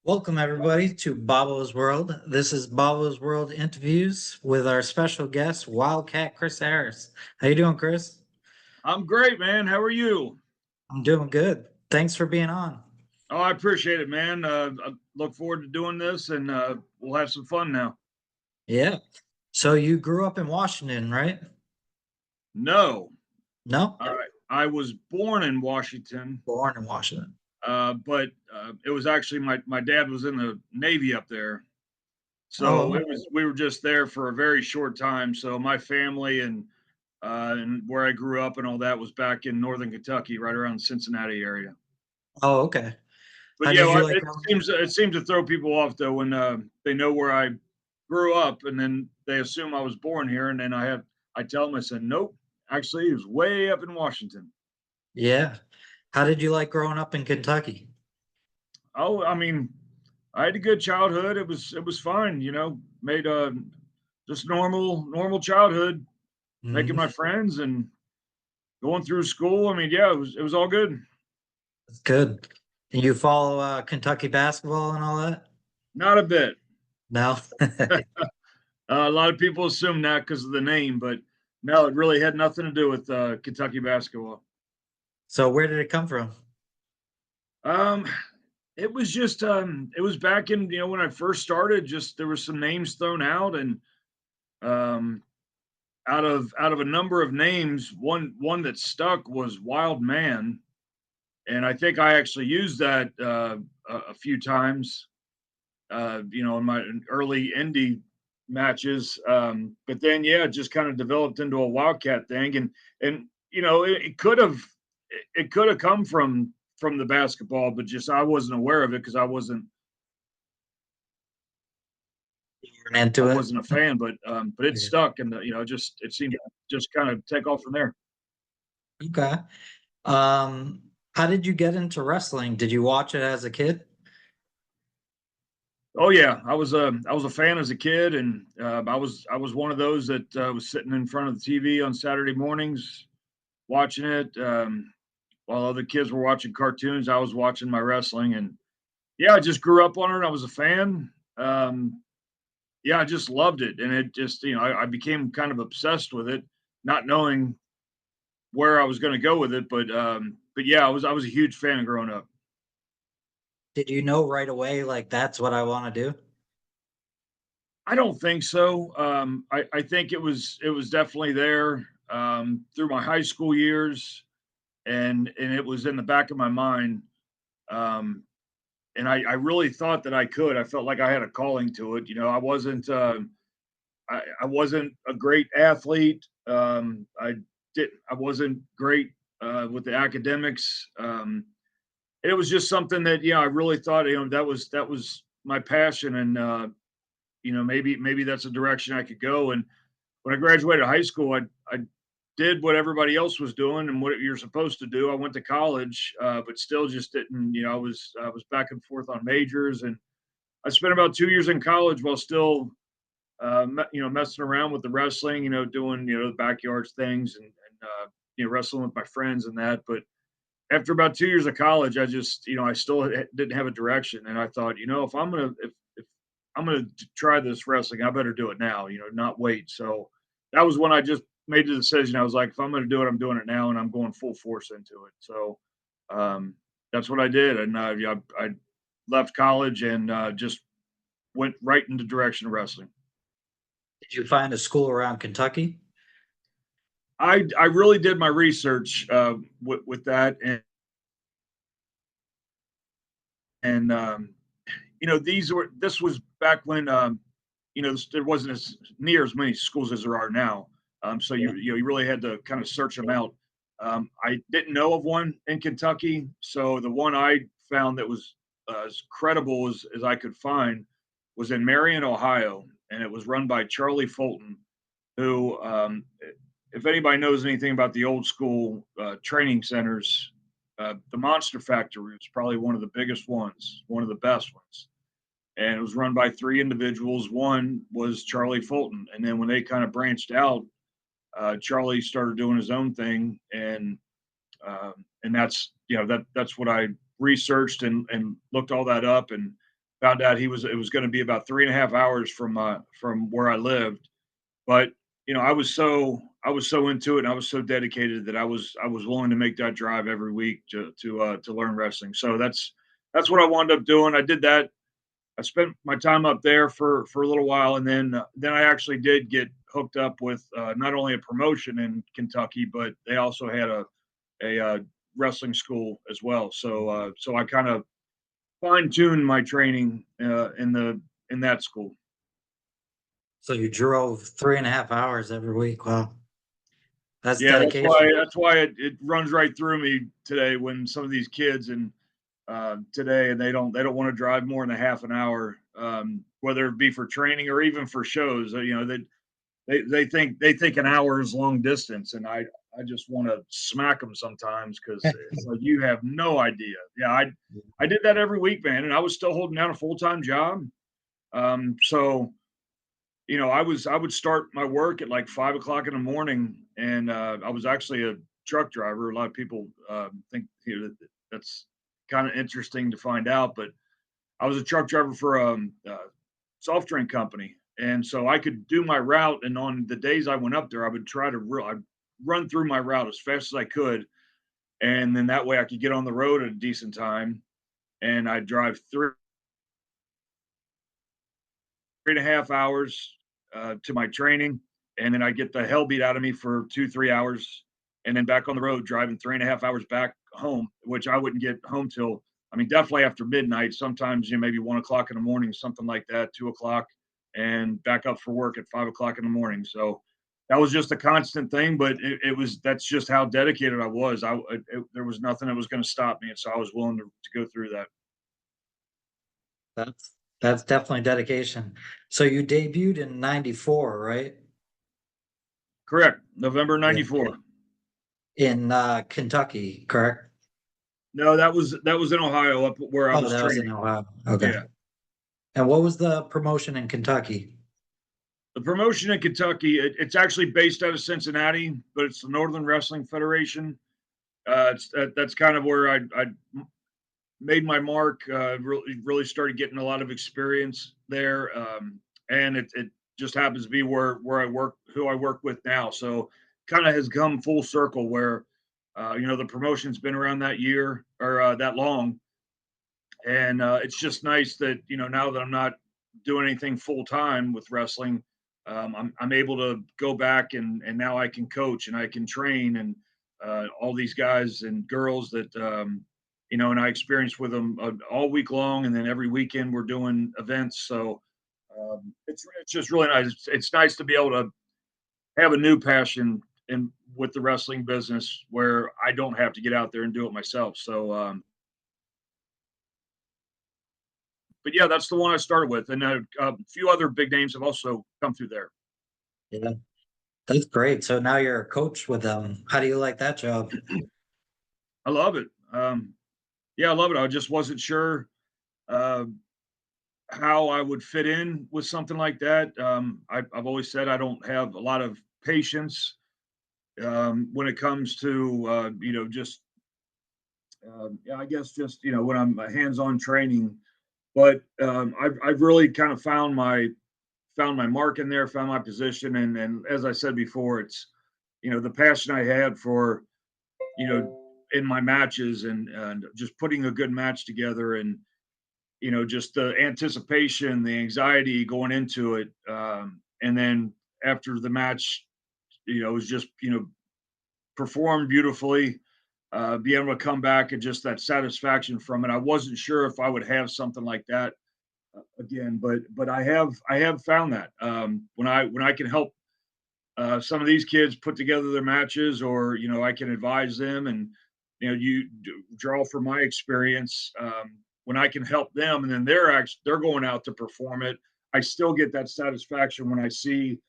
Welcome everybody to Bobbo's World. This is Bobbo's World interviews with our special guest, Wildcat Chris Harris. How you doing, Chris? I'm great, man. How are you? I'm doing good. Thanks for being on. Oh, I appreciate it, man. I look forward to doing this, and we'll have some fun now. Yeah. So you grew up in Washington, right? No, No? I was born in Washington, Born in Washington. but it was actually my dad was in the Navy up there, so Oh, it was we were just there for a very short time. So my family and where I grew up and all that was back in northern Kentucky, right around the Cincinnati area. oh, okay. But How yeah, did you well, like growing up? it seems to throw people off though when they know where I grew up, and then they assume I was born here, and then I tell them I said nope, actually it was way up in Washington. Yeah. How did you like growing up in Kentucky? Oh, I mean, I had a good childhood. It was fine, made a just normal childhood, making Mhm. my friends and going through school. I mean, yeah, it was all good. That's good. And you follow Kentucky basketball and all that? Not a bit. No. A lot of people assume that because of the name, but no, it really had nothing to do with Kentucky basketball. So where did it come from? Um, it was just it was back in when I first started. Just there were some names thrown out, and um, out of a number of names, one that stuck was Wild Man, and I think I actually used that a few times. In my early indie matches. But then, yeah, it just kind of developed into a Wildcat thing, and it could have come from the basketball, but just I wasn't aware of it because You weren't I into it? wasn't a fan. But it stuck, and just it seemed to just kind of take off from there. Okay. How did you get into wrestling? Did you watch it as a kid? Oh yeah, I was a fan as a kid, and I was one of those that was sitting in front of the TV on Saturday mornings watching it. While other kids were watching cartoons, I was watching my wrestling, and yeah, I just grew up on it. I was a fan. Yeah, I just loved it, and it just I became kind of obsessed with it, not knowing where I was going to go with it, but yeah, I was a huge fan growing up. Did you know right away, like, that's what I want to do? I don't think so. I think it was definitely there through my high school years, and it was in the back of my mind. Um, and I really thought that I could. I felt like I had a calling to it. I wasn't a great athlete. I wasn't great with the academics. It was just something that I really thought that was my passion, and maybe that's a direction I could go. And when I graduated high school, I did what everybody else was doing and what you're supposed to do. I went to college, but still just didn't. I was back and forth on majors, and I spent about 2 years in college while still, messing around with the wrestling. Doing the backyards things and wrestling with my friends and that. But after about 2 years of college, I just I still didn't have a direction, and I thought, if I'm gonna try this wrestling, I better do it now. Not wait. So that was when I just made the decision. I was like, if I'm gonna do it, I'm doing it now, and I'm going full force into it. So um, that's what I did, and yeah, I left college and just went right in the direction of wrestling. Did you find a school around Kentucky? I really did my research with that, and this was back when there wasn't as near as many schools as there are now. So Yeah. you really had to kind of search them out. I didn't know of one in Kentucky, so the one I found that was as credible as I could find was in Marion, Ohio, and it was run by Charlie Fulton, who, if anybody knows anything about the old school training centers, the Monster Factory was probably one of the biggest ones, one of the best ones, and it was run by three individuals. One was Charlie Fulton, and then when they kind of branched out, Charlie started doing his own thing, and that's that's what I researched and looked all that up, and found out it was going to be about 3.5 hours from where I lived. But I was so into it and I was so dedicated that I was willing to make that drive every week to learn wrestling. So that's what I wound up doing. I did that. I spent my time up there for a little while, and then I actually did get hooked up with not only a promotion in Kentucky, but they also had a wrestling school as well. So I kind of fine tuned my training in that school. So you drove 3.5 hours every week. Wow, that's Yeah, dedication. that's why it runs right through me today when some of these kids and today and they don't want to drive more than a half an hour, whether it be for training or even for shows. They think an hour is long distance, and I just want to smack them sometimes because it's like you have no idea. Yeah, I did that every week, man, and I was still holding down a full time job. So I would start my work at like 5 o'clock in the morning, and I was actually a truck driver. A lot of people think that's kind of interesting to find out, but I was a truck driver for a soft drink company, and so I could do my route. And on the days I went up there, I would try to I'd run through my route as fast as I could, and then that way I could get on the road at a decent time, and I'd drive 3.5 hours to my training, and then I get the hell beat out of me for 2 3 hours, and then back on the road driving 3.5 hours back home, which I wouldn't get home till I mean definitely after midnight. Sometimes maybe 1 o'clock in the morning, something like that, 2 o'clock, and back up for work at 5 o'clock in the morning. So that was just a constant thing, but it was that's just how dedicated I was. There was nothing that was going to stop me, and so I was willing to go through that. That's that's definitely dedication. So you debuted in '94, right? Correct, November Yeah. '94. In Kentucky, correct? No, that was in Ohio, up where I Oh, was that was in training. Ohio. Okay. Yeah. And what was the promotion in Kentucky? The promotion in Kentucky, it's actually based out of Cincinnati, but it's the Northern Wrestling Federation. That's kind of where I made my mark. Really started getting a lot of experience there, and it just happens to be where I work, who I work with now. So kind of has come full circle where the promotion's been around that year or that long, and it's just nice that now that I'm not doing anything full time with wrestling, I'm able to go back and now I can coach and I can train and all these guys and girls that and I experience with them all week long, and then every weekend we're doing events. So it's just really nice. It's nice to be able to have a new passion in with the wrestling business where I don't have to get out there and do it myself. So but yeah, that's the one I started with, and a few other big names have also come through there. Yeah, that's great. So now you're a coach with them. How do you like that job? I love it. Yeah, I love it. I just wasn't sure uh, how I would fit in with something like that. I've always said I don't have a lot of patience when it comes to just yeah, I guess just when I'm hands-on training. But I've really kind of found my mark in there, found my position, and as I said before, it's the passion I had for in my matches and just putting a good match together and just the anticipation, the anxiety going into it, and then after the match, it was just performed beautifully. Be able to come back and just that satisfaction from it. I wasn't sure if I would have something like that again, but I have found that when I can help some of these kids put together their matches, or I can advise them, and draw from my experience. When I can help them, and then they're going out to perform it, I still get that satisfaction when I see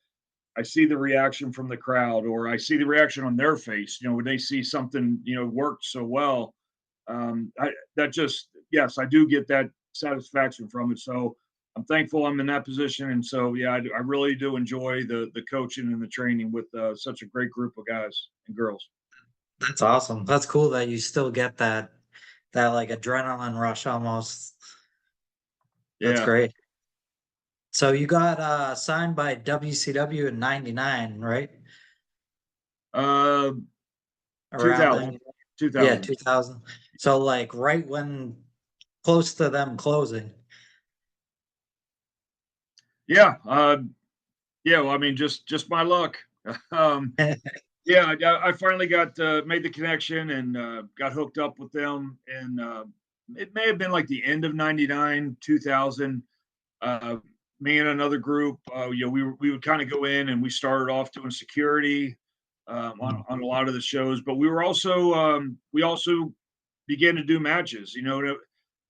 the reaction from the crowd, or I see the reaction on their face. When they see something worked so well, that just yes, I do get that satisfaction from it. So I'm thankful I'm in that position, and so yeah, I really do enjoy the coaching and the training with such a great group of guys and girls. That's awesome. That's cool that you still get that like adrenaline rush almost. That's Yeah. great. So you got signed by WCW in '99, right? Uh, Around 2000, then. Yeah, 2000. 2000. So like right when close to them closing. Yeah. Yeah. Well, I mean, just my luck. um, yeah, I finally got made the connection and got hooked up with them, and it may have been like the end of '99, 2000. Uh, Me and another group, we would kind of go in and we started off doing security on a lot of the shows, but we also began to do matches.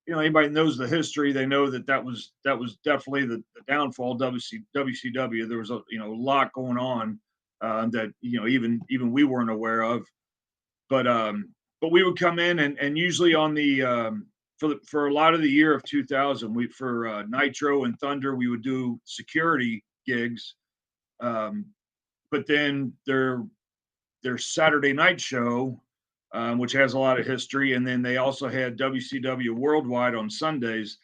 Anybody knows the history, they know that was definitely the downfall of WCW. There was a lot going on that even we weren't aware of. But we would come in and usually on the for a lot of the year of 2000, we for Nitro and Thunder we would do security gigs. Um, but then their Saturday night show, which has a lot of history, and then they also had WCW Worldwide on Sundays.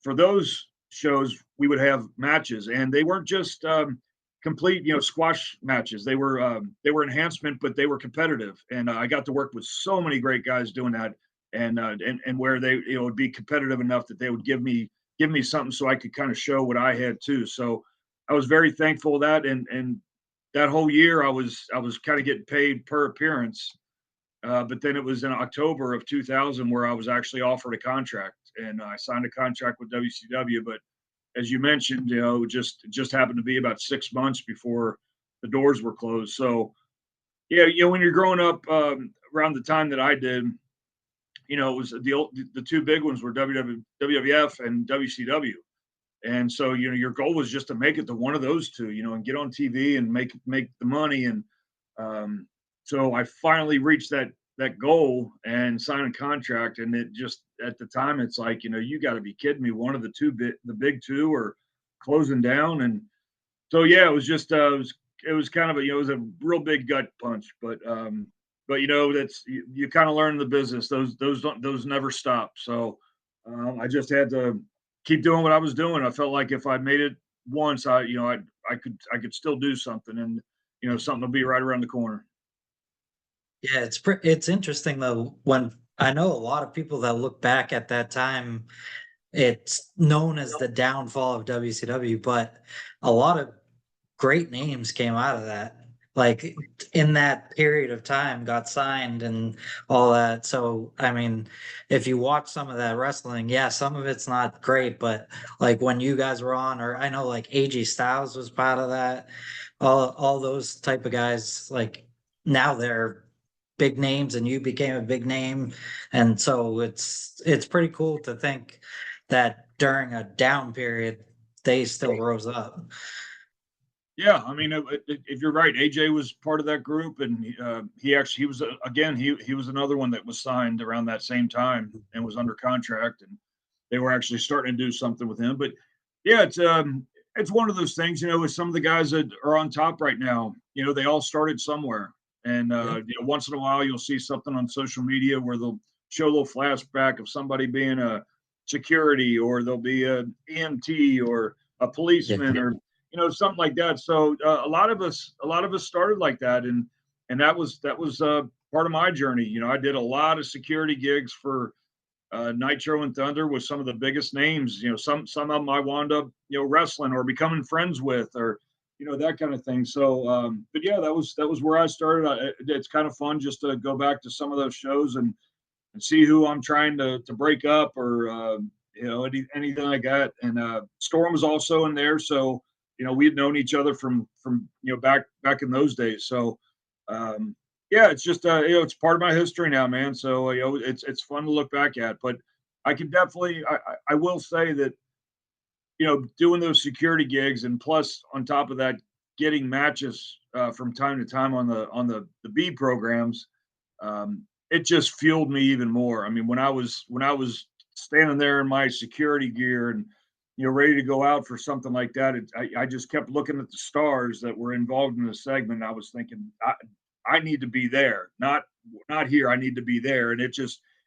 For those shows, we would have matches, and they weren't just complete, squash matches. They were enhancement, but they were competitive, and I got to work with so many great guys doing that, and where they would be competitive enough that they would give me something so I could kind of show what I had too. So I was very thankful of that, and that whole year I was kind of getting paid per appearance. But then it was in October of 2000 where I was actually offered a contract, and I signed a contract with WCW. But as you mentioned, it just happened to be about 6 months before the doors were closed. So yeah, when you're growing up around the time that I did, it was the two big ones were WWF and WCW. And so your goal was just to make it to one of those two, and get on TV and make the money. And um, so I finally reached that goal and signed a contract. And it just at the time it's like, you got to be kidding me. One of the big two are closing down. And so yeah, it was kind of it was a real big gut punch. But that's you kind of learn the business. Those never stop. So I just had to keep doing what I was doing. I felt like if I made it once, I could still do something, and something will be right around the corner. Yeah, it's interesting though when I know a lot of people that look back at that time, it's known as the downfall of WCW, but a lot of great names came out of that. Like in that period of time, got signed and all that. So, I mean, if you watch some of that wrestling, yeah, some of it's not great, but like when you guys were on, or I know like AJ Styles was part of that, all those type of guys, like now they're big names and you became a big name. And so it's pretty cool to think that during a down period, they still rose up. Yeah, I mean, if you're right, AJ was part of that group, and he was again he was another one that was signed around that same time and was under contract, and they were actually starting to do something with him. But yeah, it's one of those things, with some of the guys that are on top right now. They all started somewhere, and Yeah. once in a while you'll see something on social media where they'll show a little flashback of somebody being a security, or there'll be a EMT or a Yeah. policeman, or something like that. So a lot of us started like that, and that was part of my journey. I did a lot of security gigs for Nitro and Thunder with some of the biggest names. Some of them I wound up wrestling or becoming friends with, or that kind of thing. So, but yeah, that was where I started. It's kind of fun just to go back to some of those shows and see who I'm trying to break up, or anything like that. And Storm was also in there, so we had known each other from back in those days. So yeah, it's just it's part of my history now, man. So it's fun to look back at. But I can definitely I will say that doing those security gigs, and plus on top of that, getting matches from time to time on the B programs, it just fueled me even more. I mean, when I was standing there in my security gear and ready to go out for something like that, I just kept looking at the stars that were involved in the segment. I was thinking, I need to be there, not here. I need to be there, and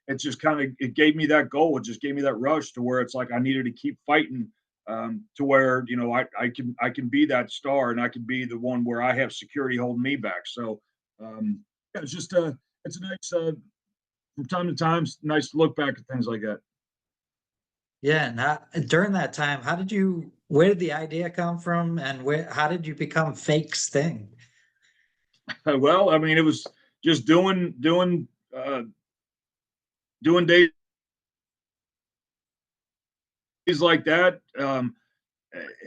it just kind of, it gave me that goal. It just gave me that rush to where it's like I needed to keep fighting, to where, you know, I can be that star, and I can be the one where I have security holding me back. So yeah, it's just it's a nice, from time to time, it's nice to look back at things like that. Yeah, and during that time, where did the idea come from, and how did you become fake Sting? Well, I mean, it was just doing days like that,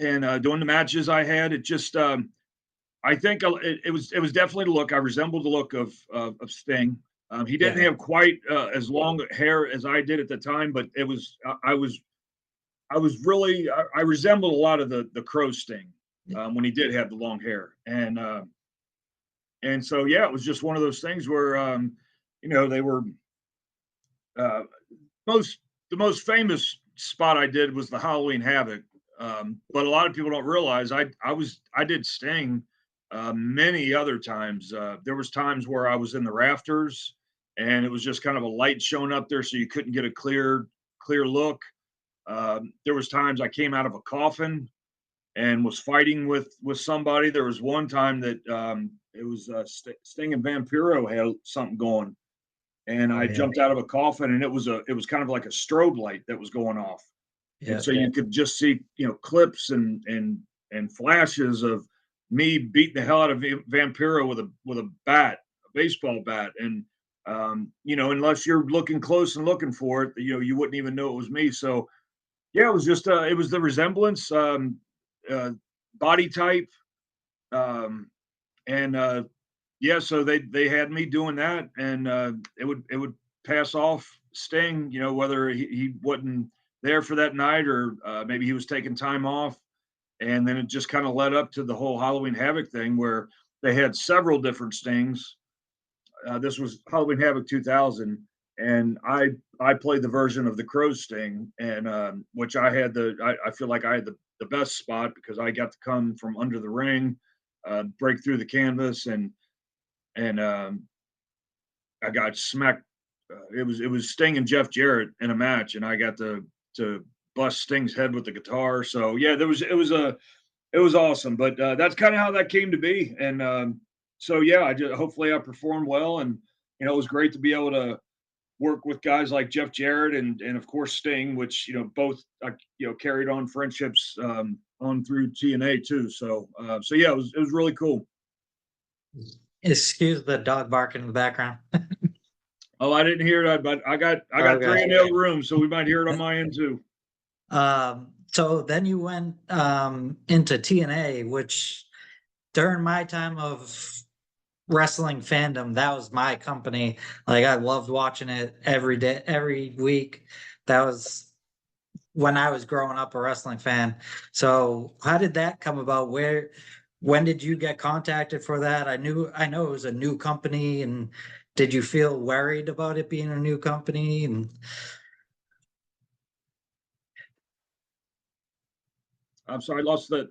and doing the matches I had. It just, I think it was definitely the look. I resembled the look of Sting. He didn't Yeah. have quite as long hair as I did at the time, but it was I was really, I resembled a lot of the Crow Sting, when he did have the long hair, and so yeah, it was just one of those things where, you know, they were, uh, most the most famous spot I did was the Halloween Havoc. But a lot of people don't realize I did Sting many other times. There was times where I was in the rafters, and it was just kind of a light showing up there, so you couldn't get a clear look. There was times I came out of a coffin and was fighting with somebody. There was one time that, it was, Sting and Vampiro had something going, and Oh I yeah. jumped out of a coffin, and it was kind of like a strobe light that was going off, and Yeah. so you could just see, you know, clips and flashes of me beating the hell out of Vampiro with a bat, a baseball bat, and you know, unless you're looking close and looking for it, you know, you wouldn't even know it was me. So yeah, it was just, it was the resemblance, uh, body type, um, and yeah, so they had me doing that, and it would pass off Sting, you know, whether he wasn't there for that night, or maybe he was taking time off, and then it just kind of led up to the whole Halloween Havoc thing where they had several different Stings. This was Halloween Havoc 2000, and I played the version of the Crow Sting, and which I feel like I had the best spot because I got to come from under the ring, break through the canvas, and I got smacked. It was Sting and Jeff Jarrett in a match, and I got to bust Sting's head with the guitar. So yeah, it was awesome. But that's kind of how that came to be, and so yeah, hopefully I performed well, and you know, it was great to be able to work with guys like Jeff Jarrett and of course Sting, which, you know, both, you know, carried on friendships, on through TNA too. So so yeah, it was really cool. Excuse the dog barking in the background. Oh, I didn't hear that, but I got three in Okay. the other room, so we might hear it on my end too. So then you went into TNA, which during my time of wrestling fandom, that was my company. Like I loved watching it every day, every week. That was when I was growing up a wrestling fan. So how did that come about? When did you get contacted for that? I know it was a new company, and did you feel worried about it being a new company? And I'm sorry, I lost that.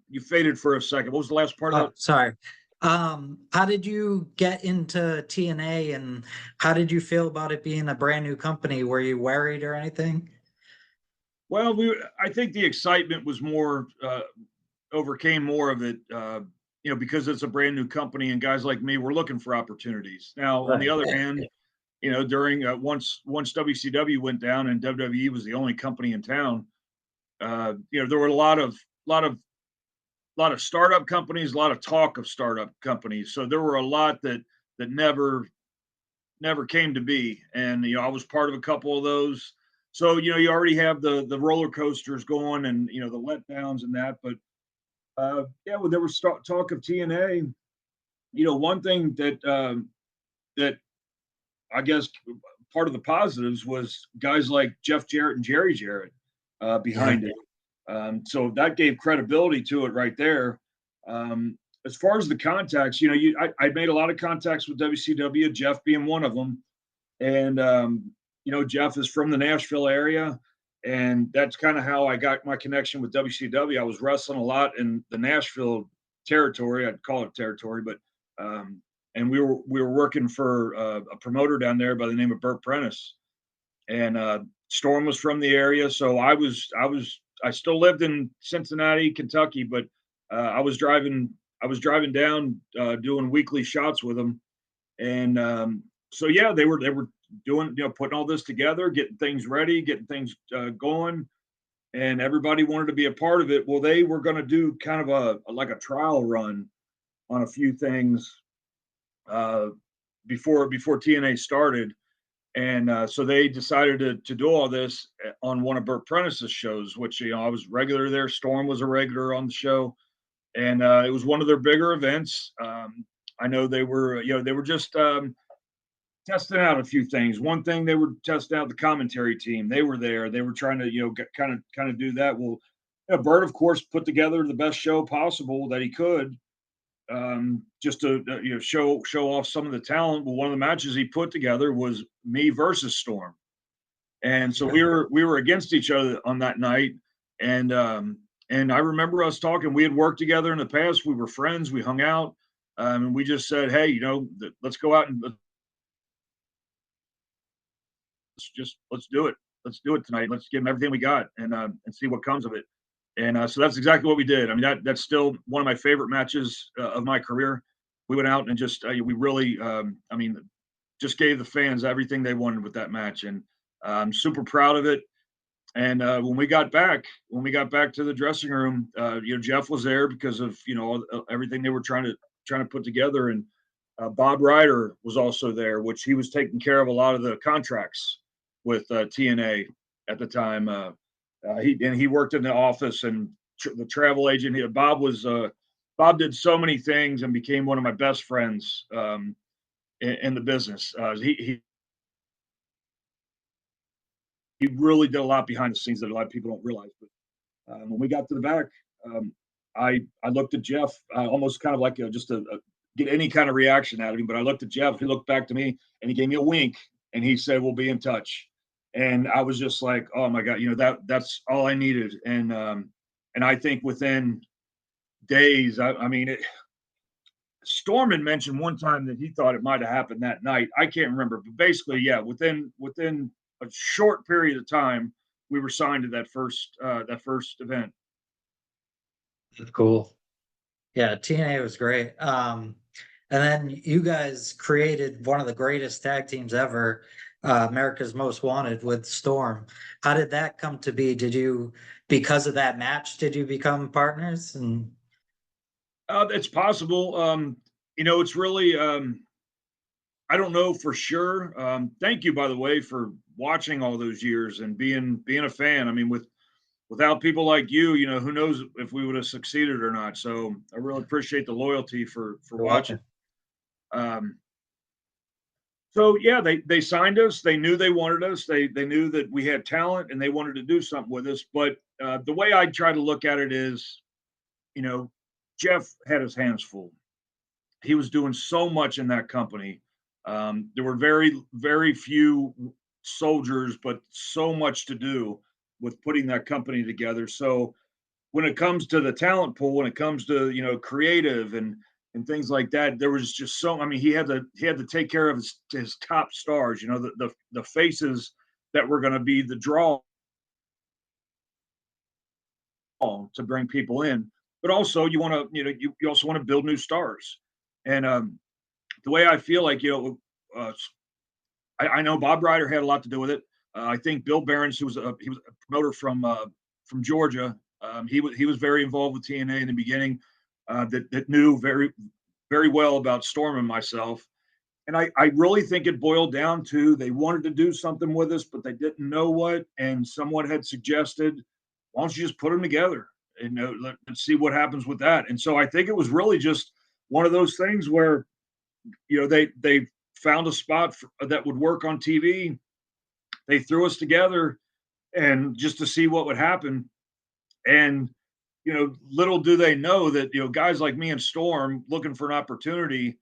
You faded for a second. What was the last part of oh, that? sorry. How did you get into TNA, and how did you feel about it being a brand new company? Were you worried or anything? Well, I think the excitement was more, overcame more of it, you know, because it's a brand new company and guys like me, we're looking for opportunities. Now, on the Right. other hand, you know, during, once WCW went down and WWE was the only company in town, you know, there were lot of lot of startup companies, a lot of talk of startup companies. So there were a lot that never came to be. And you know, I was part of a couple of those. So you know, you already have the roller coasters going, and you know, the letdowns and that. But yeah, when there was talk of TNA, you know, one thing that I guess part of the positives was guys like Jeff Jarrett and Jerry Jarrett, Yeah. behind it. So that gave credibility to it right there. As far as the contacts, you know, I made a lot of contacts with WCW, Jeff being one of them. And, you know, Jeff is from the Nashville area. And that's kind of how I got my connection with WCW. I was wrestling a lot in the Nashville territory. I'd call it territory, but, and we were working for a promoter down there by the name of Burt Prentice. and Storm was from the area, so I still lived in Cincinnati, Kentucky, but I was driving down doing weekly shots with them, and so yeah, they were doing, putting all this together, getting things ready, getting things going, and everybody wanted to be a part of it. Well, they were going to do kind of like a trial run on a few things uh, before TNA started, and so they decided to do all this on one of Burt Prentice's shows, which I was regular there. Storm was a regular on the show, and it was one of their bigger events. I know they were just testing out a few things. One thing, they were testing out the commentary team. They were there. They were trying to kind of do that. Well, Burt, of course, put together the best show possible that he could, just to show off some of the talent. Well, one of the matches he put together was me versus Storm, and so we were against each other on that night. And I remember us talking. We had worked together in the past. We were friends. We hung out, and we just said, "Hey, let's go out and let's do it. Let's do it tonight. Let's give them everything we got, and see what comes of it." And so that's exactly what we did. I mean, that's still one of my favorite matches of my career. We went out and just we really, I mean, just gave the fans everything they wanted with that match, and I'm super proud of it. And when we got back to the dressing room, Jeff was there because of everything they were trying to put together, and Bob Ryder was also there, which he was taking care of a lot of the contracts with TNA at the time. He worked in the office and the travel agent. Bob did so many things and became one of my best friends in the business. He really did a lot behind the scenes that a lot of people don't realize. But when we got to the back, I looked at Jeff, almost kind of like just to get any kind of reaction out of him. But I looked at Jeff. He looked back to me and he gave me a wink and he said, "We'll be in touch." And I was just like, "Oh my God, that's all I needed." And I think within days, I mean, Storm had mentioned one time that he thought it might have happened that night. I can't remember, but basically, yeah, within a short period of time, we were signed to that first event. That's cool. Yeah, TNA was great. And then you guys created one of the greatest tag teams ever, America's Most Wanted with Storm. How did that come to be? Because of that match, did you become partners? And It's possible. It's really I don't know for sure. Thank you, by the way, for watching all those years and being a fan. I mean, without people like you, who knows if we would have succeeded or not. So I really appreciate the loyalty for you're watching. welcome. Um, so yeah, they signed us. They knew they wanted us. They knew that we had talent and they wanted to do something with us. But the way I try to look at it is, Jeff had his hands full. He was doing so much in that company. There were very, very few soldiers, but so much to do with putting that company together. So when it comes to the talent pool, when it comes to creative and things like that, there was just so. I mean, he had to take care of his top stars. The faces that were going to be the draw to bring people in, but also you want to you also want to build new stars. And the way I feel like I know Bob Ryder had a lot to do with it. I think Bill Behrens, he was a promoter from Georgia. He was very involved with TNA in the beginning. That knew very very well about Storm and myself. And I really think it boiled down to they wanted to do something with us, but they didn't know what. And someone had suggested, "Why don't you just put them together and let's see what happens with that?" And so I think it was really just one of those things where they found a spot that would work on TV. They threw us together and just to see what would happen. And little do they know that guys like me and Storm looking for an opportunity,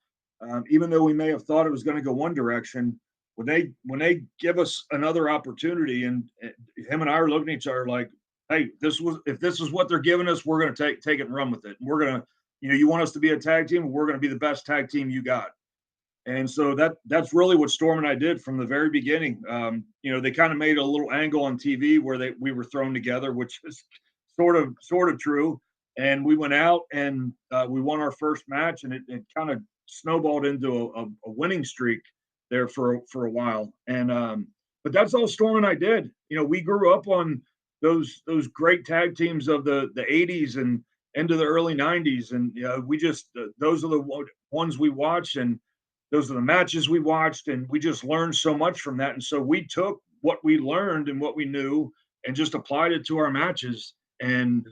even though we may have thought it was going to go one direction, when they give us another opportunity, and him and I are looking at each other like, "Hey, if this is what they're giving us, we're going to take it and run with it. And we're going to, you want us to be a tag team, we're going to be the best tag team you got." And so that's really what Storm and I did from the very beginning. They kind of made a little angle on TV where we were thrown together, which is sort of true. And we went out and we won our first match, and it kind of snowballed into a winning streak there for a while. And but that's all Storm and I did. We grew up on those great tag teams of the '80s and into the early '90s, and we just those are the ones we watched, and those are the matches we watched, and we just learned so much from that. And so we took what we learned and what we knew and just applied it to our matches, and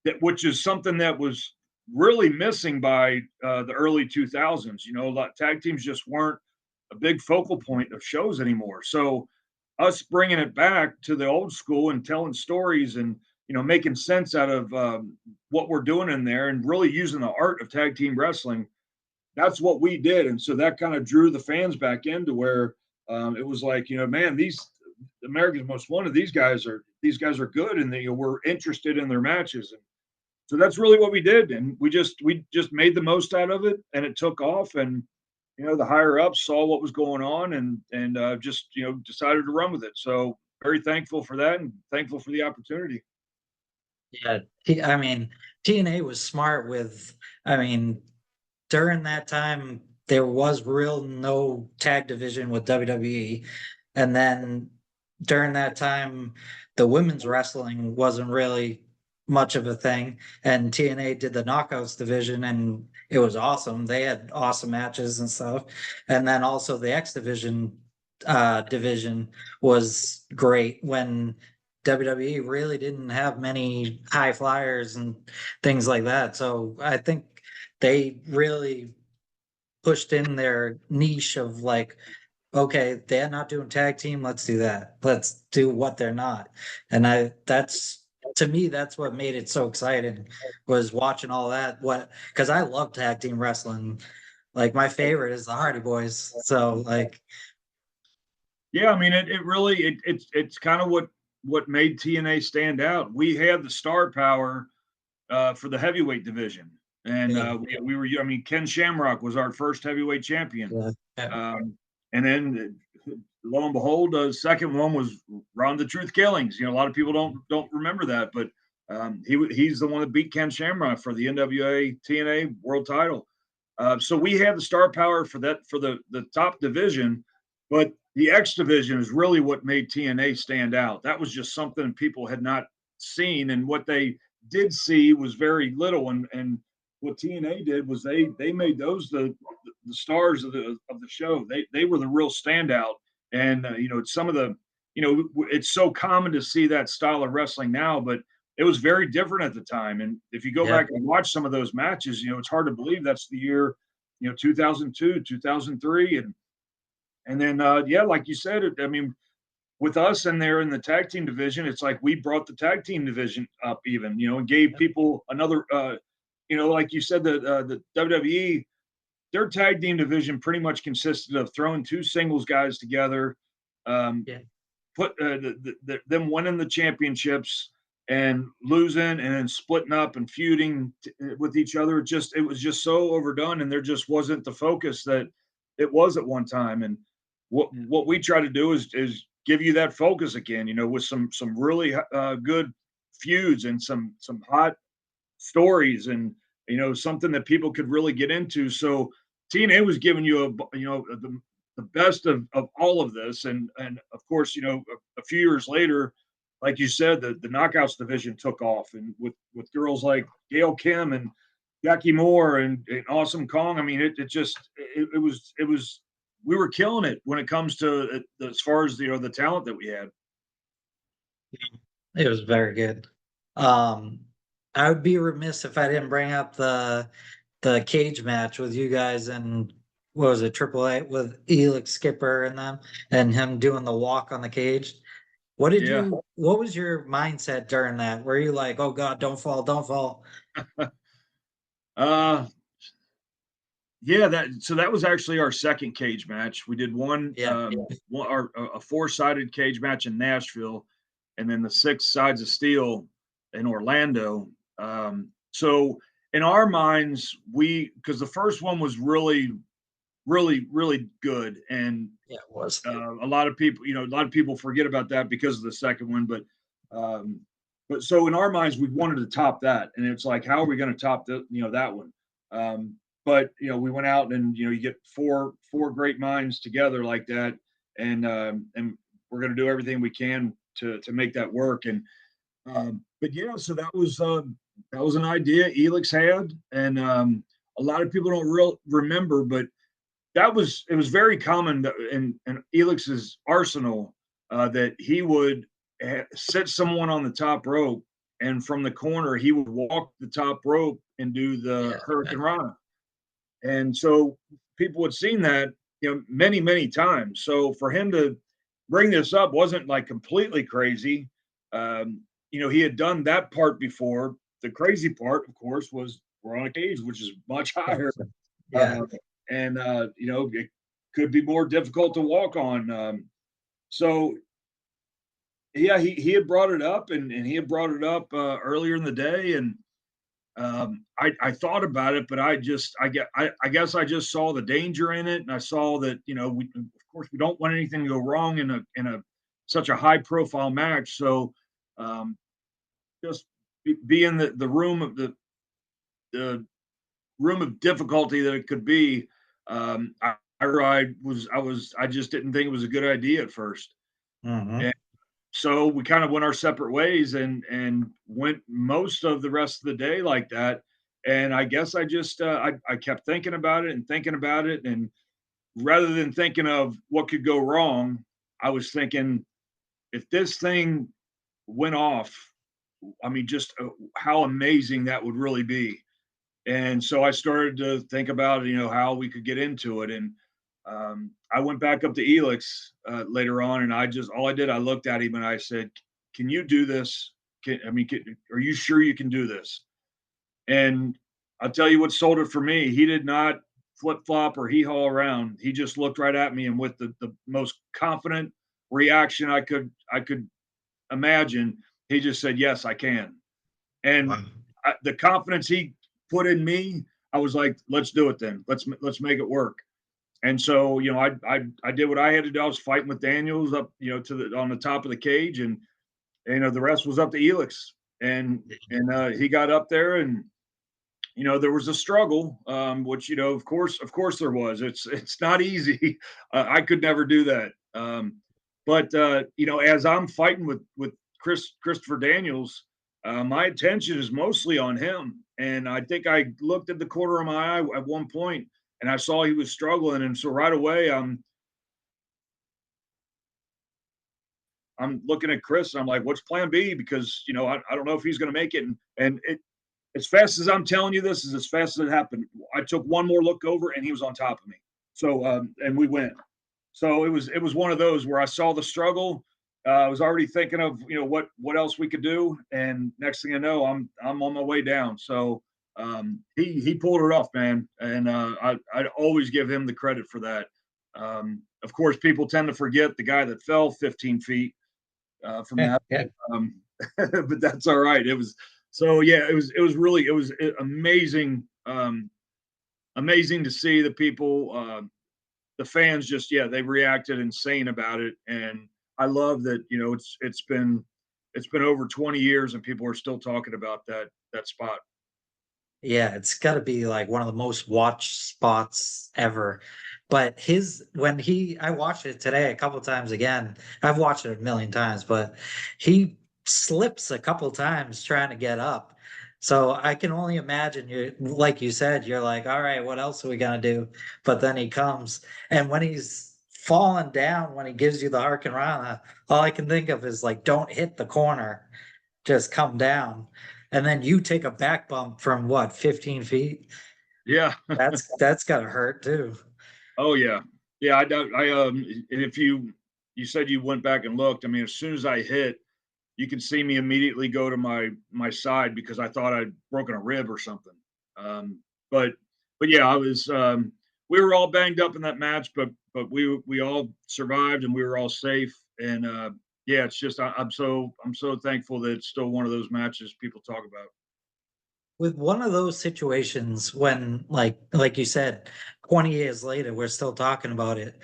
that which is something that was really missing by the early 2000s. A lot tag teams just weren't a big focal point of shows anymore. So us bringing it back to the old school and telling stories and making sense out of what we're doing in there and really using the art of tag team wrestling, that's what we did. And so that kind of drew the fans back into where it was like, man, these America's Most Wanted, these guys are good, and we're interested in their matches. And so that's really what we did, and we just made the most out of it, and it took off. And the higher ups saw what was going on, and just decided to run with it. So very thankful for that, and thankful for the opportunity. Yeah, I mean, TNA was smart with, I mean, during that time there was real no tag division with WWE, and then during that time the women's wrestling wasn't really much of a thing, and TNA did the knockouts division, and it was awesome. They had awesome matches and stuff. And then also the X division was great when WWE really didn't have many high flyers and things like that. So I think they really pushed in their niche of like, okay, they're not doing tag team, let's do that. Let's do what they're not. And that's to me, that's what made it so exciting, was watching all that. Because I love tag team wrestling. Like my favorite is the Hardy Boys. So like, Yeah, I mean, it really it's kind of what made TNA stand out. We had the star power for the heavyweight division, and yeah, we were. I mean, Ken Shamrock was our first heavyweight champion, yeah, yeah, and then lo and behold, the second one was Ron the Truth Killings. A lot of people don't remember that, but he's the one that beat Ken Shamrock for the NWA TNA World Title. So we had the star power for the top division, but the X division is really what made TNA stand out. That was just something people had not seen, and what they did see was very little. And what TNA did was they made those the stars of the show. They were the real standout. And some of the it's so common to see that style of wrestling now, but it was very different at the time. And if you go yeah, back and watch some of those matches, it's hard to believe that's the year 2002, 2003. And then yeah, like you said, I mean, with us and there in the tag team division, it's like we brought the tag team division up even, and gave people another like you said, the WWE, their tag team division pretty much consisted of throwing two singles guys together, um, yeah, put them winning the championships and losing, and then splitting up and feuding with each other. It was just so overdone, and there just wasn't the focus that it was at one time. And yeah. what we try to do is give you that focus again, with some really good feuds and some hot stories, and something that people could really get into. So TNA was giving you the best of all of this, and of course, a few years later, like you said, the knockouts division took off, and with girls like Gail Kim and Jackie Moore and Awesome Kong. I mean, it was we were killing it when it comes to as far as the talent that we had. It was very good. Um, I would be remiss if I didn't bring up the cage match with you guys and what was it, Triple A with Elix Skipper and them, and him doing the walk on the cage. Yeah. What was your mindset during that? Were you like, oh God, don't fall, don't fall? uh Yeah, that was actually our second cage match. We did Yeah, a four-sided cage match in Nashville, and then the six sides of steel in Orlando. So in our minds, because the first one was really really, really good. And Yeah, it was. a lot of people, a lot of people forget about that because of the second one. Um, but so in our minds, we wanted to top that, and it's like, how are we going to top that one? Um, but we went out and you get four great minds together like that, and we're going to do everything we can to make that work. And but yeah, so that was an idea Elix had, and a lot of people don't remember, but it was very common in Elix's arsenal that he would set someone on the top rope, and from the corner he would walk the top rope and do the Yeah. Hurricane Rana. And so people had seen that many times. So for him to bring this up wasn't like completely crazy. He had done that part before. The crazy part, of course, was we're on a cage, which is much higher. Yeah. And it could be more difficult to walk on. So yeah, he had brought it up, and he had brought it up earlier in the day, and I thought about it, but I guess I just saw the danger in it, and I saw that of course we don't want anything to go wrong in a such a high profile match. So um, just be in the room of the room of difficulty that it could be. I just didn't think it was a good idea at first. Hmm. And so we kind of went our separate ways and went most of the rest of the day like that. And I guess I just I kept thinking about it and thinking about it, and rather than thinking of what could go wrong, I was thinking, if this thing went off, I mean, just how amazing that would really be. And so I started to think about, how we could get into it. And I went back up to Elix later on, and all I did, I looked at him and I said, "Can you do this? Are you sure you can do this?" And I'll tell you what sold it for me. He did not flip flop or hee haw around. He just looked right at me, and with the most confident reaction I could imagine, he just said, "Yes, I can." And Wow. the confidence he put in me, I was like, "Let's do it then. Let's make it work." And so, I did what I had to do. I was fighting with Daniels up, to the on the top of the cage, and the rest was up to Elix. And he got up there, and there was a struggle, which of course there was. It's not easy. I could never do that. But as I'm fighting with Christopher Daniels, my attention is mostly on him. And I think I looked at the corner of my eye at one point, and I saw he was struggling. And so right away, I'm looking at Chris, and I'm like, "What's Plan B?" Because I don't know if he's going to make it. And as fast as I'm telling you this, is as fast as it happened. I took one more look over, and he was on top of me. So and we went. So it was one of those where I saw the struggle. I was already thinking of what else we could do, and next thing I know, I'm on my way down. So he pulled it off, man, and I'd always give him the credit for that. Of course, people tend to forget the guy that fell 15 feet from Yeah. that, Yeah. um, but that's all right. It was so yeah, it was amazing, amazing to see the people. The fans just they reacted insane about it, and I love that it's been over 20 years and people are still talking about that spot. Yeah, it's got to be like one of the most watched spots ever. But I watched it today a couple times again. I've watched it a million times, but he slips a couple times trying to get up. So I can only imagine like you said, you're like, all right, what else are we gonna do? But then he comes, and when he's falling down, when he gives you the Harkin Rana, all I can think of is like, don't hit the corner, just come down. And then you take a back bump from what, 15 feet? Yeah. That's gotta hurt too. Oh yeah. Yeah, I don't and if you said you went back and looked, I mean, as soon as I hit, you could see me immediately go to my side because I thought I'd broken a rib or something. Um, but but yeah, I was we were all banged up in that match, but we all survived and we were all safe. And yeah, it's just I'm so thankful that it's still one of those matches people talk about. With one of those situations when like you said, 20 years later, we're still talking about it.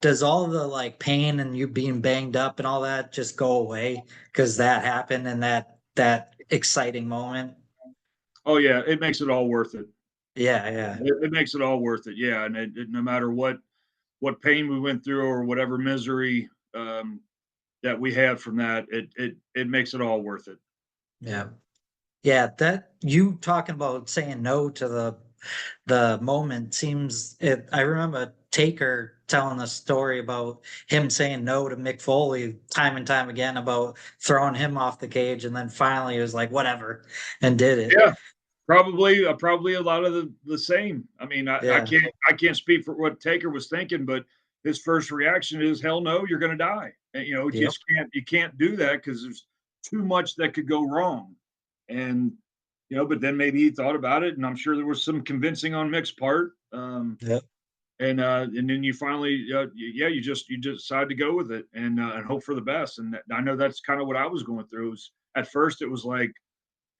Does all the like pain and you being banged up and all that just go away because that happened in that exciting moment? Oh yeah, it makes it all worth it. Yeah, yeah, It makes it all worth it. Yeah, and no matter what pain we went through or whatever misery that we had from that, it makes it all worth it. yeah. Yeah, that you talking about saying no to the moment seems it. I remember Taker telling a story about him saying no to Mick Foley time and time again about throwing him off the cage, and then finally he was like, whatever, and did it. Yeah, probably a lot of the same. I mean, Yeah. I can't speak for what Taker was thinking, but his first reaction is hell no, you're going to die. And, you know, Yep. you can't do that because there's too much that could go wrong. And you know, but then maybe he thought about it, and I'm sure there was some convincing on Mick's part. Yep. And then you finally, yeah, you just decide to go with it and hope for the best. And I know that's kind of what I was going through. It was, at first, it was like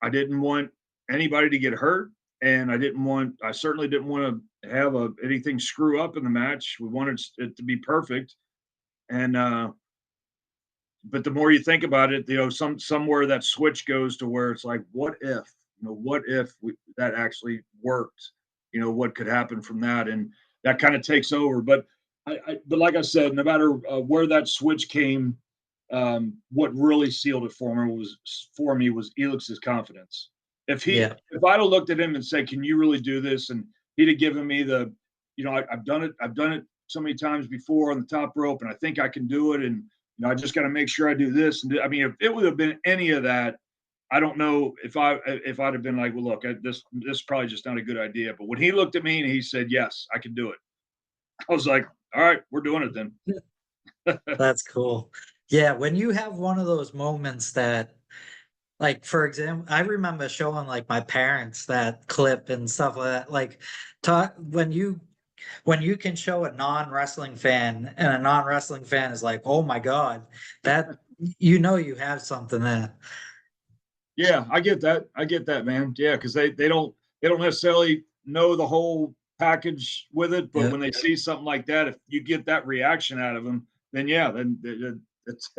I didn't want anybody to get hurt, and I certainly didn't want to have anything screw up in the match. We wanted it to be perfect, and but the more you think about it, you know, somewhere that switch goes to where it's like, what if, you know, what if that actually worked? You know, what could happen from that, and that kind of takes over. But but like I said, no matter where that switch came, what really sealed it for me was Elix's confidence. Yeah. If I'd have looked at him and said, "Can you really do this?" and he'd have given me the, you know, I've done it so many times before on the top rope, and I think I can do it, and you know, I just got to make sure I do this. And I mean, if it would have been any of that, I don't know if I'd have been like, well, look, this is probably just not a good idea. But when he looked at me and he said, "Yes, I can do it," I was like, "All right, we're doing it then." That's cool. Yeah, when you have one of those moments that, like, for example, I remember showing like my parents that clip and stuff like that. Like, talk when you can show a non-wrestling fan and a non-wrestling fan is like, oh my God, that you have something there. Yeah, I get that. I get that, man. Yeah, because they don't necessarily know the whole package with it, but Yep. when they see something like that, if you get that reaction out of them, then yeah, then it's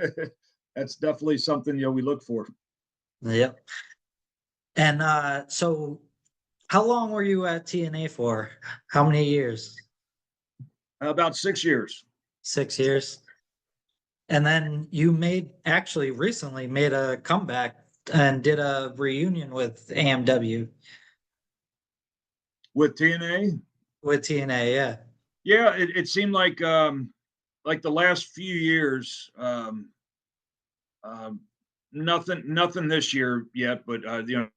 that's definitely something, you know, we look for. Yep. And so how long were you at TNA for? How many years? About 6 years. 6 years. And then you actually recently made a comeback and did a reunion with AMW With TNA. with TNA. Yeah. Yeah, it seemed like the last few years, um, nothing this year yet, but you know,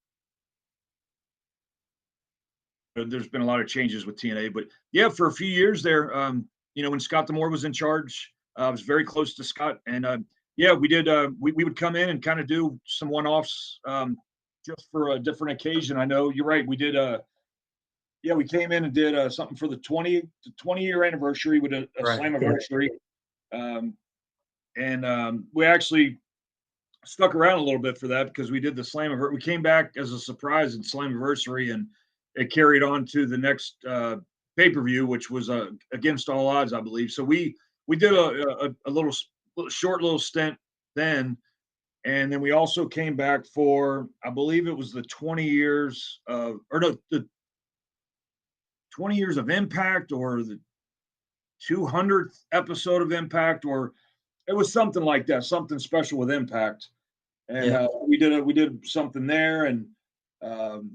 there's been a lot of changes with TNA. But yeah, for a few years there, you know, when Scott Demore was in charge, I was very close to Scott, and yeah, we did. We would come in and kind of do some one-offs just for a different occasion. I know you're right. We did. Yeah, we came in and did something for the 20-year anniversary with a Right. Yeah. Slammiversary. Um, and we actually stuck around a little bit for that because we did the Slammiversary. We came back as a surprise in Slammiversary, and it carried on to the next pay per view, which was Against All Odds, I believe. So we did a little short little stint then, and then we also came back for, I believe it was the 20 years of, or no, the 20 years of Impact, or the 200th episode of Impact, or it was something like that, something special with Impact. And Yep. we did something there, and um,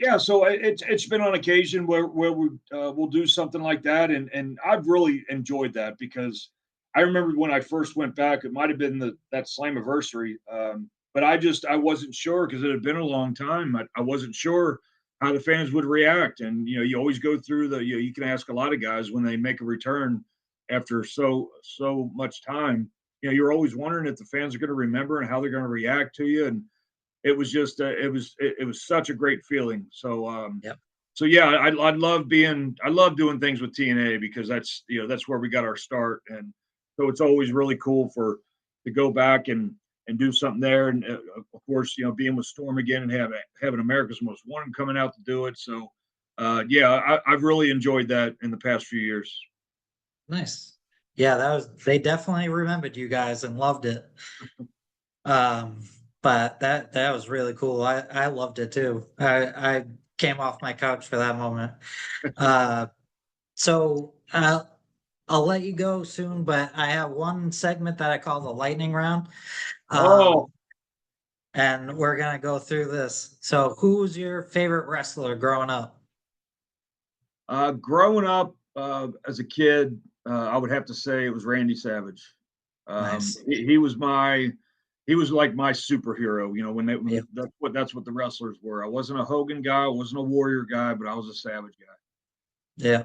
yeah, so it's been on occasion where we'll do something like that, and I've really enjoyed that because I remember when I first went back, it might have been that Slammiversary, but I wasn't sure because it had been a long time. I wasn't sure how the fans would react, and you know, you always go through the, you know, you can ask a lot of guys when they make a return after so much time, you know, you're always wondering if the fans are going to remember and how they're going to react to you. And it was just, it was such a great feeling. So, Yep. so yeah, I love doing things with TNA because that's, you know, that's where we got our start. And so it's always really cool to go back and do something there. And of course, you know, being with Storm again and having America's Most Wanted coming out to do it. So, yeah, I've really enjoyed that in the past few years. Nice. Yeah, they definitely remembered you guys and loved it. Um, but that was really cool. I loved it too. I came off my couch for that moment. Uh, so I'll let you go soon, but I have one segment that I call the lightning round. Oh, Um, and we're gonna go through this. So, who's your favorite wrestler growing up? growing up as a kid, I would have to say it was Randy Savage. Nice. He was he was like my superhero. You know, Yeah, that's what the wrestlers were. I wasn't a Hogan guy, I wasn't a Warrior guy, but I was a Savage guy. yeah,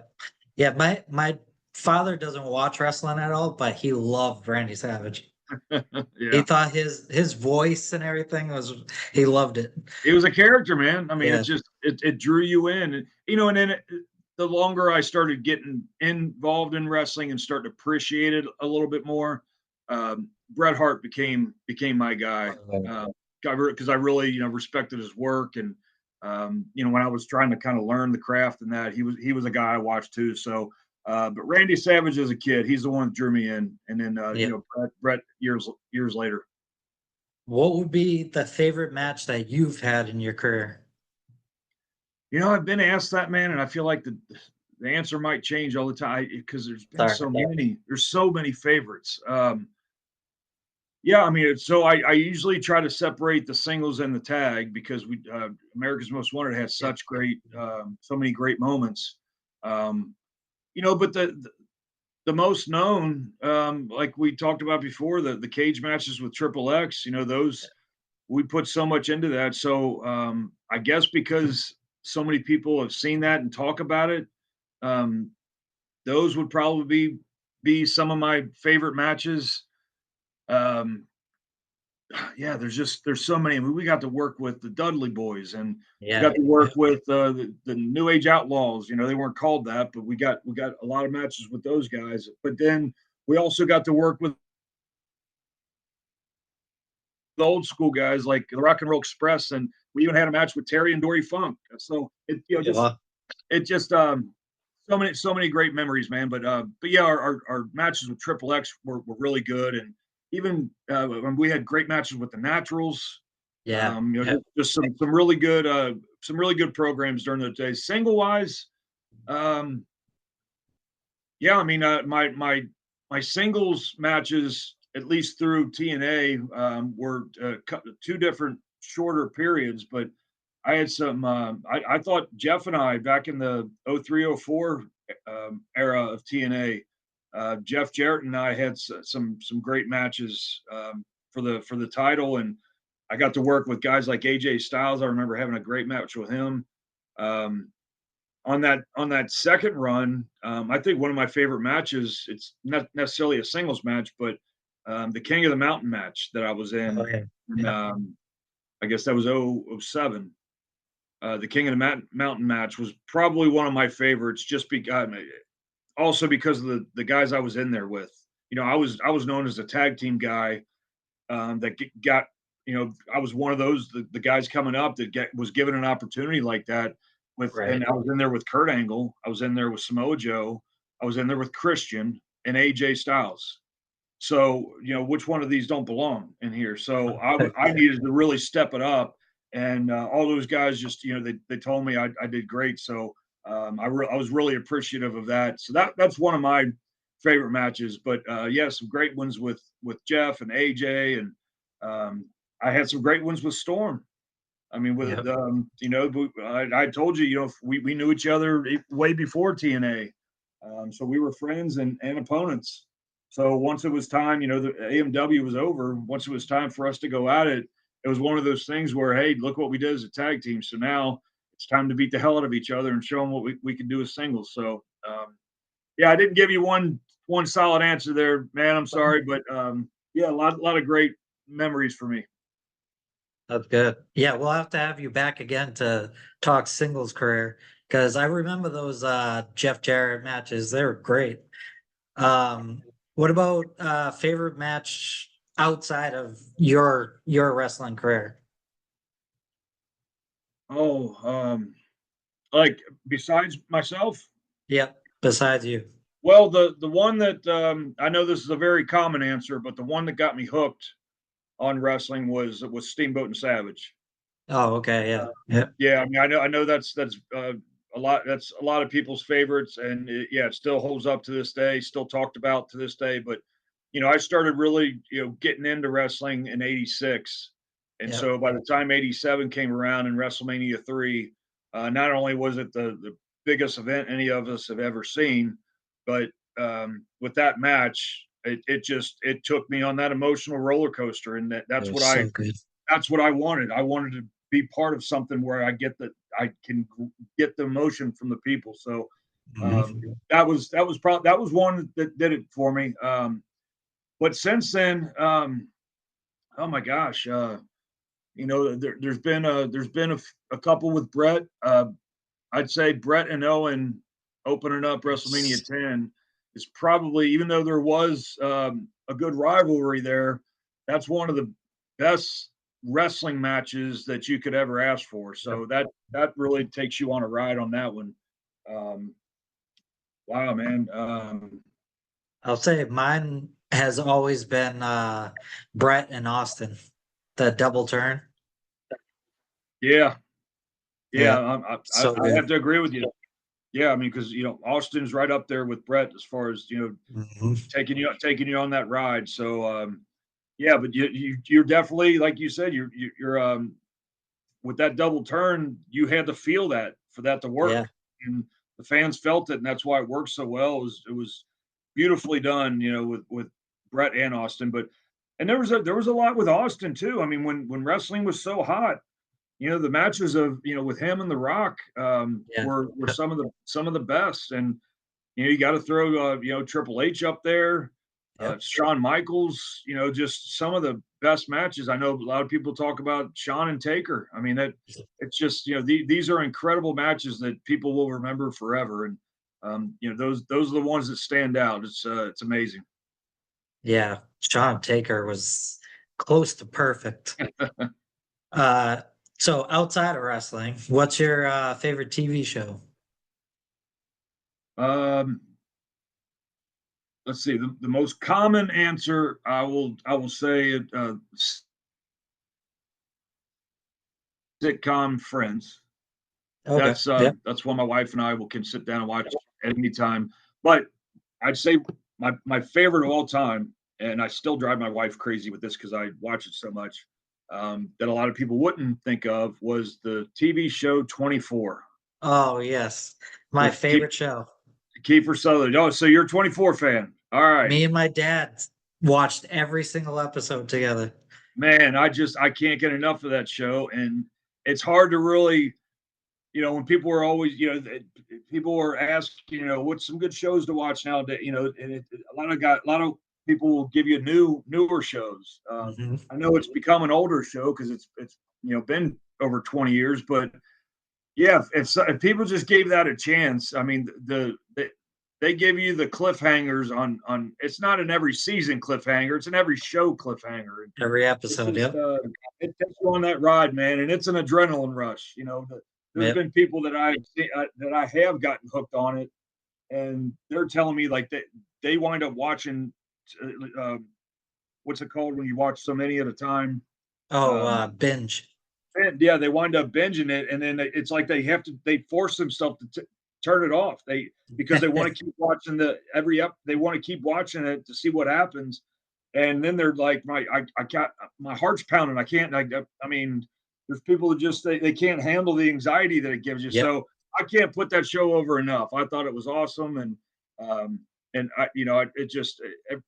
yeah. My father doesn't watch wrestling at all, but he loved Randy Savage. He Yeah, thought his voice and everything was he loved it. he was a character, man. I mean, Yeah, it drew you in, and you know, and then the longer I started getting involved in wrestling and started to appreciate it a little bit more, Bret Hart became my guy. Uh, because I really respected his work, and when I was trying to kind of learn the craft and that, he was a guy I watched too. So but Randy Savage as a kid, he's the one that drew me in, and then yeah. Bret years later. What would be the favorite match that you've had in your career? You know, I've been asked that, man, and I feel like the answer might change all the time because there's been Sorry. so many. There's so many favorites. Yeah, I mean, so I usually try to separate the singles and the tag because we America's Most Wanted has Yeah. such great, so many great moments. Um, but the most known, like we talked about before, the cage matches with Triple X. You know, those we put so much into that. So I guess because so many people have seen that and talk about it, um, those would probably be some of my favorite matches. Um, yeah, there's so many. I mean, we got to work with the Dudley Boys, and we Yeah. got to work with the New Age Outlaws. You know, they weren't called that, but we got a lot of matches with those guys. But then we also got to work with the old school guys like the Rock and Roll Express, and we even had a match with Terry and Dory Funk. So Yeah. it just so many great memories, man. But yeah, our matches with Triple X were really good, and even when we had great matches with the Naturals. Yeah. Yeah. Just some really good programs during those days. Single wise, um, yeah, I mean, my singles matches, at least through TNA, were two different shorter periods, but I had some. I thought Jeff and I back in the 0304 era of TNA, Jeff Jarrett and I had some great matches for the title, and I got to work with guys like AJ Styles. I remember having a great match with him. Um, on that second run, I think one of my favorite matches. It's not necessarily a singles match, but the King of the Mountain match that I was Oh, in. yeah. And, Yeah. I guess that was 07. The King of the Mountain match was probably one of my favorites, just because also because of the guys I was in there with. You know, I was known as a tag team guy that got. I was one of those the guys coming up that was given an opportunity like that and Right. I was in there with Kurt Angle, I was in there with Samoa Joe, I was in there with Christian and AJ Styles. So, which one of these don't belong in here? So I needed to really step it up. And all those guys just, they told me I did great. So I was really appreciative of that. So that's one of my favorite matches. But yeah, some great ones with Jeff and AJ. And I had some great ones with Storm. I mean, with Yep. I told you, we knew each other way before TNA, so we were friends and opponents. So once it was time, the AMW was over. Once it was time for us to go at it, it was one of those things where, hey, look what we did as a tag team. So now it's time to beat the hell out of each other and show them what we can do as singles. So yeah, I didn't give you one solid answer there, man. I'm sorry, but yeah, a lot of great memories for me. That's good. Yeah, we'll have you back again to talk singles career because I remember those Jeff Jarrett matches. They were great. What about favorite match outside of your wrestling career? Oh, Like besides myself? Yep. Besides you. Well, the one that I know this is a very common answer, but the one that got me hooked on wrestling was Steamboat and Savage. Oh, okay. Yeah. Yep. Yeah, I mean, I know that's a lot. That's a lot of people's favorites, and yeah, it still holds up to this day. Still talked about to this day. But I started really getting into wrestling in '86, and Yep. so by the time '87 came around and WrestleMania 3, not only was it the biggest event any of us have ever seen, but with that match, it took me on that emotional roller coaster, and It was so good. that's what I wanted. I wanted to be part of something where I can get the emotion from the people. So Mhm. that was one that did it for me. But since then, oh my gosh, there's been a couple with Brett. I'd say Brett and Owen opening up WrestleMania 10 is probably, even though there was a good rivalry there, that's one of the best wrestling matches that you could ever ask for. Yep. So that really takes you on a ride on that one. Um, wow, man. I'll say mine has always been Brett and Austin, the double turn. Yeah, yeah, Yeah. So I good. have to agree with you. Yeah, I mean, because Austin's right up there with Brett as far as Mhm. taking you on that ride. So yeah, but you're definitely, like you said, you're with that double turn, you had to feel that for that to work, Yeah. and the fans felt it, and that's why it worked so well. It was beautifully done, with Brett and Austin. But and there was a lot with Austin too. I mean, when wrestling was so hot, the matches of with him and The Rock Yeah. were some of the best. And you got to throw Triple H up there, Yep. Shawn Michaels. Just some of the best matches. I know a lot of people talk about Shawn and Taker. I mean that it's just these are incredible matches that people will remember forever. And those are the ones that stand out. It's amazing. Yeah. Sean Taker was close to perfect. Uh, so outside of wrestling, what's your favorite TV show? Um, let's see. The most common answer I will say sitcom Friends. Okay. That's Yep. that's one my wife and I can sit down and watch at any time. But I'd say my favorite of all time, and I still drive my wife crazy with this because I watch it so much, that a lot of people wouldn't think of, was the TV show 24 Oh, yes. My with favorite show. Kiefer Sutherland. Oh, so you're a 24 fan? All right, Me and my dad watched every single episode together. man. I can't get enough of that show, and it's hard to really when people were always, people were asking, what's some good shows to watch nowadays, and a lot of people will give you newer shows. Hmm. I know it's become an older show because it's been over 20 years, but yeah, if people just gave that a chance, I mean, they give you the cliffhangers on. It's not an every season cliffhanger; it's an every show cliffhanger. Every It's episode. just Yep. it takes you on that ride, man, and it's an adrenaline rush. There's Yep. been people that I have gotten hooked on it, and they're telling me like they wind up watching what's it called when you watch so many at a time. Oh, binge. And yeah, they wind up binging it, and then it's like they force themselves to turn it off. Because they want to keep watching they want to keep watching it to see what happens, and then they're like, I got my heart's pounding. I can't. I mean, there's people that just they can't handle the anxiety that it gives you. Yep. So I can't put that show over enough. I thought it was awesome, um, and it just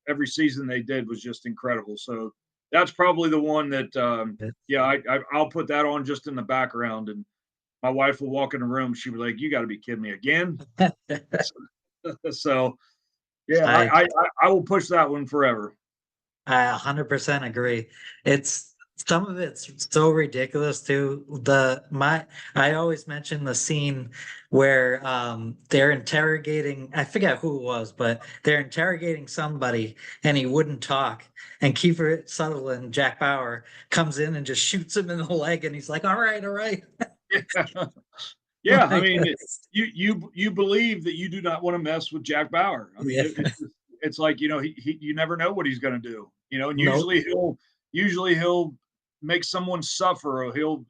every season they did was just incredible. So that's probably the one that yeah, I'll put that on just in the background, and my wife will walk in the room. She was like, "You got to be kidding me again!" So yeah, I I will push that one forever. I 100% agree. It's some of it's so ridiculous too. I always mention the scene where they're interrogating, I forget who it was, but they're interrogating somebody and he wouldn't talk. And Kiefer Sutherland, Jack Bauer, comes in and just shoots him in the leg and he's like, all right, all right. Yeah, I Like, mean, you believe that you do not want to mess with Jack Bauer. I mean, yeah. it's like, you never know what he's going to do. And Nope. usually he'll make someone suffer, or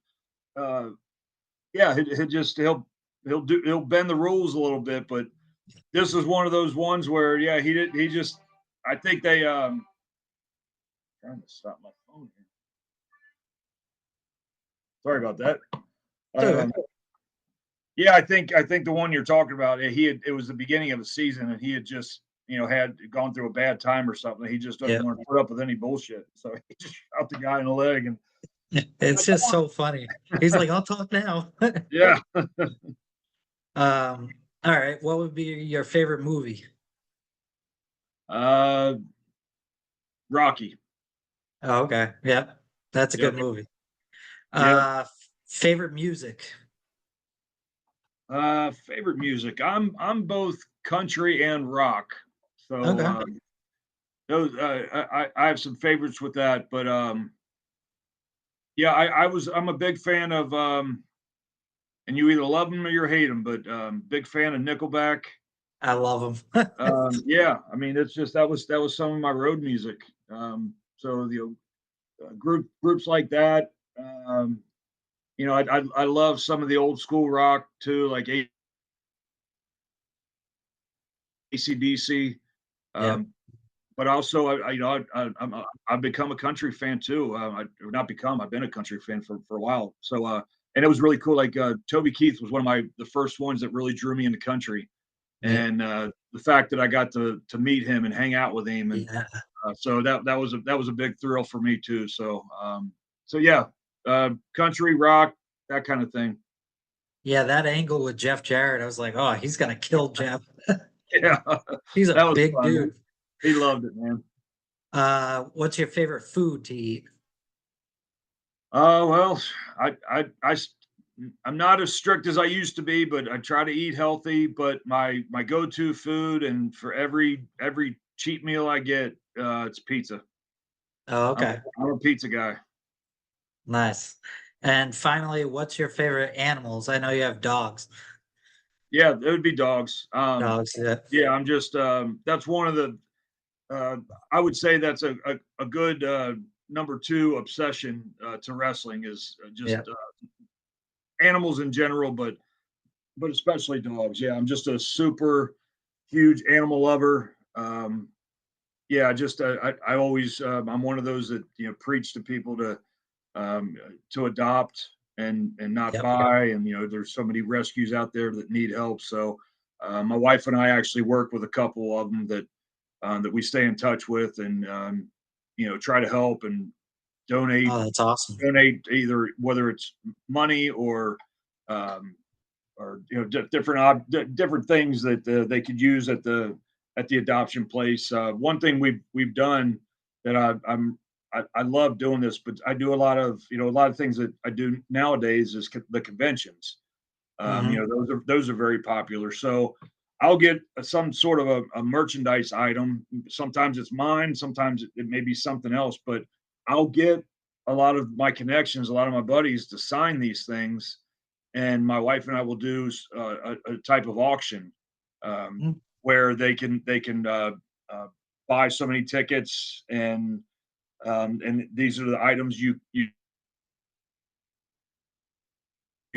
uh, yeah, he'll bend the rules a little bit. But this is one of those ones where, yeah, he just, I think they trying to stop my phone here. Sorry about that. Okay. Um, Yeah, I think the one you're talking about, it was the beginning of the season, and he had just, had gone through a bad time or something. He just doesn't Yeah. want to put up with any bullshit. So he just shot the guy in the leg, and It's like, come just on. so funny. He's like, I'll talk now. Yeah. All right. What would be your favorite movie? Uh Rocky. Oh, okay. Yeah. That's a good Yep. movie. Yep. Favorite music. Favorite music. I'm both country and rock. So Okay. those I have some favorites with that, but yeah, I'm a big fan of and you either love them or you hate them, but big fan of Nickelback. I love him. Yeah, I mean, it's just that was some of my road music. So groups like that. Um, I love some of the old school rock too, like AC/DC. Yep. Um, but also, I've become a country fan too. Not become, I've been a country fan for a while. So and it was really cool. Like Toby Keith was one of the first ones that really drew me into country, Yeah. and the fact that I got to meet him and hang out with him, and Yeah. so that was a big thrill for me too. So yeah, country rock, that kind of thing. Yeah. That angle with Jeff Jarrett, I was like, oh, he's gonna kill Jeff. Yeah, He's a that was big fun. dude. He loved it, man. What's your favorite food to eat? Well, I, I, I, I'm not as strict as I used to be, but I try to eat healthy. But my go-to food, and for every cheat meal I get, it's pizza. Oh, I'm okay. I'm a pizza guy. Nice. And finally, what's your favorite animals? I know you have dogs. Yeah, it would be dogs. Dogs, yeah. Yeah, I'm just that's one of the uh, I would say that's a good number two obsession to wrestling is just Yeah. animals in general, but especially dogs. Yeah, I'm just a super huge animal lover. Yeah, just I always I'm one of those that preach to people to adopt and not Yep. buy. And there's so many rescues out there that need help. So my wife and I actually work with a couple of them that we stay in touch with, and try to help and donate Oh, that's awesome. donate either whether it's money um, or different things that they could use at the adoption place. One thing we've done that I love doing this, but I do a lot of things that I do nowadays is the conventions. Hmm. Those are very popular. So I'll get some sort of a merchandise item. Sometimes it's mine, sometimes it may be something else, but I'll get a lot of my connections, a lot of my buddies to sign these things, and my wife and I will do a type of auction um, where they can uh, buy so many tickets, and these are the items you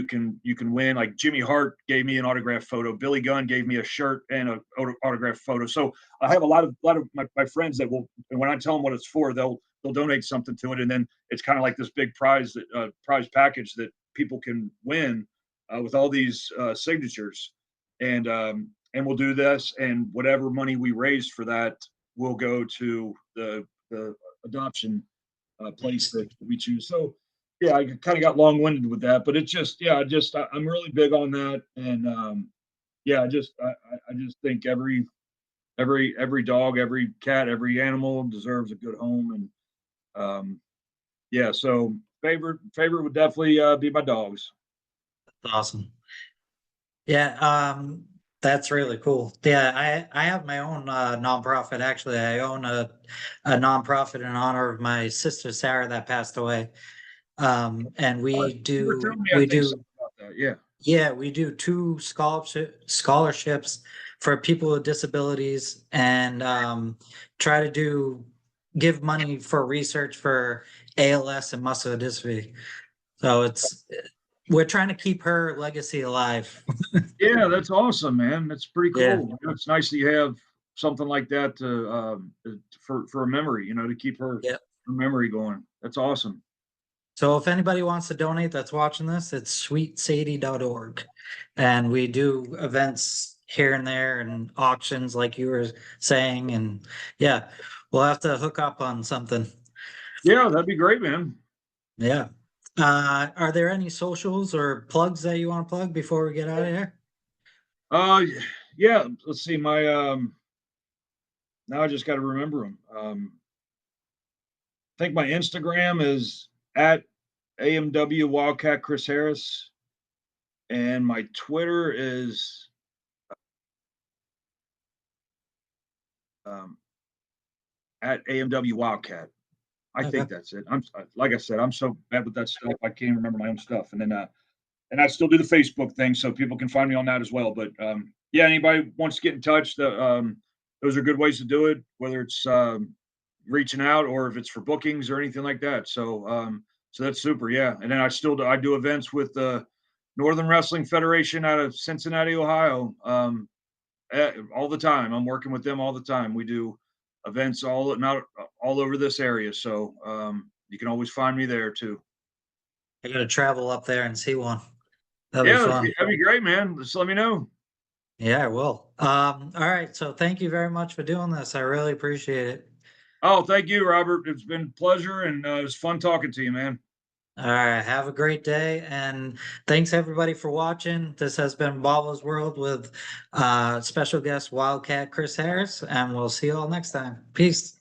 can win. Like Jimmy Hart gave me an autographed photo. Billy Gunn gave me a shirt and a autographed photo. So I have a lot of my friends that will, and when I tell them what it's for, they'll donate something to it, and then it's kind of like this big prize package that people can win with all these signatures, and we'll do this, and whatever money we raise for that will go to the adoption place Nice. that we choose. So yeah, I kind of got long winded with that, but it's just yeah, I'm really big on that, and yeah, I just think every dog, every cat, every animal deserves a good home, and yeah, so favorite would definitely be my dogs. That's awesome. Yeah, that's really cool. Yeah, I have my own nonprofit. Actually, I own a nonprofit in honor of my sister Sarah that passed away. And You were telling me, I we think do something about that. Yeah. Yeah, we do two scholarships for people with disabilities and try to give money for research for ALS and muscular dystrophy. So we're trying to keep her legacy alive. Yeah, that's awesome, man. That's pretty Yeah. cool. It's nice that you have something like that to for a memory, to keep Yeah. her memory going. That's awesome. So if anybody wants to donate that's watching this, it's sweetsadie.org. And we do events here and there and auctions like you were saying. And yeah, we'll have to hook up on something. Yeah, that'd be great, man. Yeah. Are there any socials or plugs that you want to plug before we get out of here? Uh, yeah. Let's see. My now I just got to remember them. I think my Instagram is at AMW Wildcat Chris Harris, and my Twitter is um, at AMW Wildcat. I Okay. think that's it. I'm like I said, I'm so bad with that stuff. I can't even remember my own stuff. And I still do the Facebook thing, so people can find me on that as well. But yeah, anybody wants to get in touch, those are good ways to do it. Whether it's reaching out or if it's for bookings or anything like that. So that's super. Yeah, and then I do events with the Northern Wrestling Federation out of Cincinnati, Ohio. All the time. I'm working with them all the time. We do events not all over this area, so you can always find me there too. I gotta travel up there and see one. That'll be Yeah, fun. that'd be great, man. Just let me know. Yeah, I will. All right. So thank you very much for doing this. I really appreciate it. Oh, thank you, Robert. It's been a pleasure, and it was fun talking to you, man. All right. Have a great day. And thanks everybody for watching. This has been Bobbo's World with special guest Wildcat Chris Harris, and we'll see you all next time. Peace.